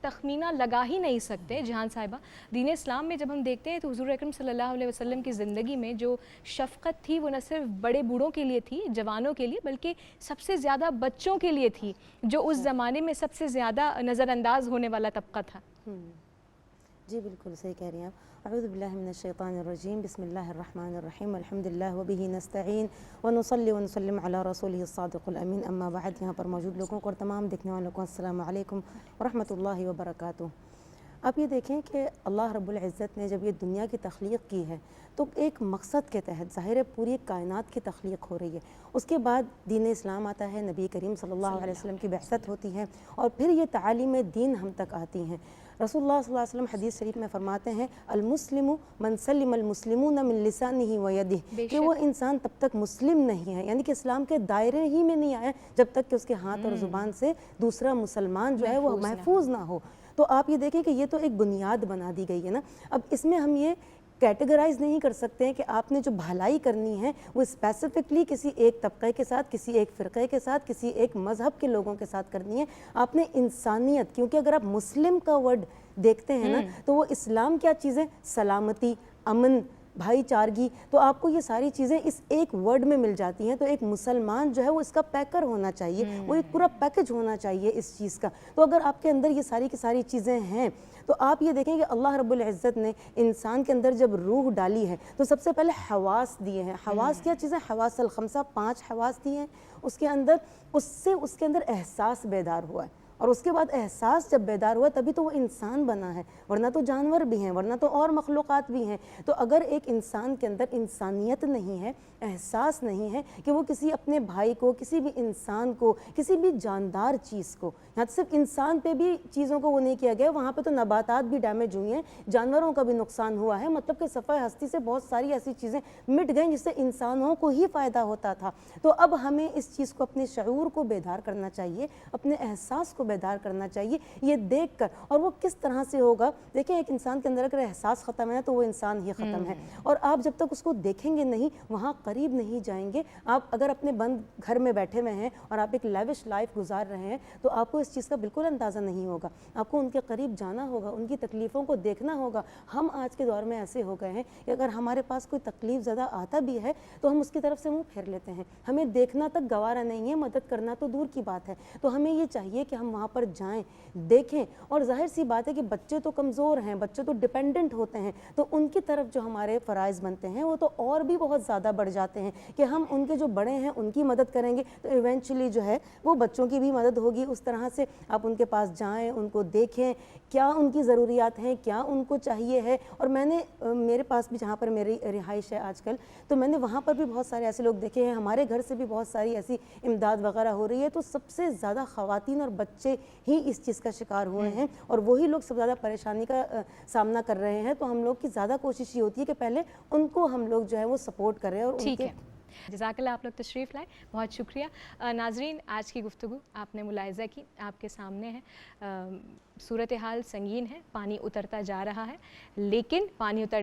तखमीना लगा ही नहीं सकते जहान साहिबा। दीन इस्लाम में जब हम देखते हैं तो हुज़ूर अकरम सल्लल्लाहु अलैहि वसल्लम की ज़िंदगी में जो शफ़क़त थी वो न सिर्फ बड़े बूढ़ों के लिए थी, जवानों के लिए, बल्कि सबसे ज़्यादा बच्चों के लिए थी, जो उस ज़माने में सबसे ज़्यादा नज़रअंदाज होने वाला तबका था। जी बिल्कुल सही कह रही हैं आप। अऊज़ु बिल्लाहि मिनश्शैतानिर्रजीम, बिस्मिल्लाहिर्रहमानिर्रहीम, अल्हम्दुलिल्लाह व बिही नस्तईन व नुसल्ली व नुसल्लिम अला रसूलिहिस सादिक़िल अमीन, अम्मा बाद। यहाँ पर मौजूद लोगों को और तमाम देखने वालों को अस्सलामु अलैकुम व रहमतुल्लाहि व बरकातुहू। आप ये देखें कि अल्लाह रब्बुल इज़्ज़त ने जब ये दुनिया की तख्लीक़ की है तो एक मकसद के तहत ज़ाहिर है पूरी कायनात की तख्लीक़ हो रही है। उसके बाद दीन इस्लाम आता है, नबी करीम सल्लल्लाहु अलैहि वसल्लम की बिअ्सत होती है और फिर ये तालीम दीन हम तक आती हैं। रसूलुल्लाह सल्लल्लाहु अलैहि वसल्लम हदीस शरीफ में फरमाते हैं, अल मुस्लिमु मन सल्लिमल मुस्लिमून मिन लिसानिही व यदिही, कि वो इंसान तब तक मुस्लिम नहीं है, यानी कि इस्लाम के दायरे ही में नहीं आया जब तक कि उसके हाथ और ज़ुबान से दूसरा मुसलमान जो है वो महफूज ना हो। तो आप ये देखें कि ये तो एक बुनियाद बना दी गई है ना। अब इसमें हम ये कैटेगराइज नहीं कर सकते हैं कि आपने जो भलाई करनी है वो स्पेसिफिकली किसी एक तबके के साथ, किसी एक फ़िरक़े के साथ, किसी एक मज़हब के लोगों के साथ करनी है। आपने इंसानियत, क्योंकि अगर आप मुस्लिम का वर्ड देखते हैं ना तो वो इस्लाम क्या चीज़ें, सलामती, अमन, भाईचारगी, तो आपको ये सारी चीज़ें इस एक वर्ड में मिल जाती हैं। तो एक मुसलमान जो है वो इसका पैकर होना चाहिए, वो एक पूरा पैकेज होना चाहिए इस चीज़ का। तो अगर आपके अंदर ये सारी की सारी चीज़ें हैं तो आप ये देखें कि अल्लाह रब्बुल इज़्ज़त ने इंसान के अंदर जब रूह डाली है तो सबसे पहले हवास दिए हैं। हवास क्या चीज़ें, हवासल खमसा, 5 हवास दिए हैं उसके अंदर। उससे उसके अंदर एहसास बेदार हुआ है और उसके बाद एहसास जब बेदार हुआ तभी तो वो इंसान बना है, वरना तो जानवर भी हैं, वरना तो और मखलूक़ात भी हैं। तो अगर एक इंसान के अंदर इंसानियत नहीं है, एहसास नहीं है कि वो किसी अपने भाई को, किसी भी इंसान को, किसी भी जानदार चीज़ को, यहाँ तो सिर्फ इंसान पे भी चीज़ों को वो नहीं किया गया, वहाँ पे तो नबातात भी डैमेज हुई हैं, जानवरों का भी नुकसान हुआ है। मतलब कि सफ़े हस्ती से बहुत सारी ऐसी चीज़ें मिट गई जिससे इंसानों को ही फ़ायदा होता था। तो अब हमें इस चीज़ को, अपने शऊर को बेदार करना चाहिए, अपने एहसास को बेदार करना चाहिए, ये देख कर। और वो किस तरह से होगा, देखिए एक इंसान के अंदर अगर एहसास ख़त्म है तो वो इंसान ही ख़त्म है। और आप जब तक उसको देखेंगे नहीं, वहाँ करीब नहीं जाएंगे। आप अगर अपने बंद घर में बैठे हुए हैं और आप एक लेविश लाइफ गुजार रहे हैं तो आपको इस चीज़ का बिल्कुल अंदाज़ा नहीं होगा। आपको उनके करीब जाना होगा, उनकी तकलीफ़ों को देखना होगा। हम आज के दौर में ऐसे हो गए हैं कि अगर हमारे पास कोई तकलीफ़ ज़्यादा आता भी है तो हम उसकी तरफ से मुँह फेर लेते हैं। हमें देखना तक गवारा नहीं है, मदद करना तो दूर की बात है। तो हमें ये चाहिए कि हम वहाँ पर जाएं, देखें। और जाहिर सी बात है कि बच्चे तो कमज़ोर हैं, बच्चे तो डिपेंडेंट होते हैं, तो उनकी तरफ जो हमारे फ़राइज़ बनते हैं वो तो और भी बहुत ज़्यादा बढ़ जाते हैं कि हम उनके जो बड़े हैं उनकी मदद करेंगे तो इवेंचुअली जो है वो बच्चों की भी मदद होगी। उस तरह से आप उनके पास जाएं, उनको देखें, क्या उनकी ज़रूरियात हैं, क्या उनको चाहिए है। और मैंने मेरे पास भी, जहाँ पर मेरी रिहाइश है आजकल, तो मैंने वहाँ पर भी बहुत सारे ऐसे लोग देखे हैं। हमारे घर से भी बहुत सारी ऐसी इमदाद वगैरह हो रही है, तो सबसे ज़्यादा ख़वातीन और बच्चे ही इस चीज़ का शिकार हुए हैं और वही लोग सबसे ज़्यादा परेशानी का सामना कर रहे हैं। तो हम लोग की ज़्यादा कोशिश ये होती है कि पहले उनको हम लोग जो है वो सपोर्ट करें। और ठीक है, जज़ाकल्लाह, आप लोग तशरीफ़ लाए, बहुत शुक्रिया। नाज़रीन, आज की गुफ्तगू आपने मुलाहिज़ा की, आपके सामने है। सूरत हाल संगीन है, पानी उतरता जा रहा है, लेकिन पानी उतर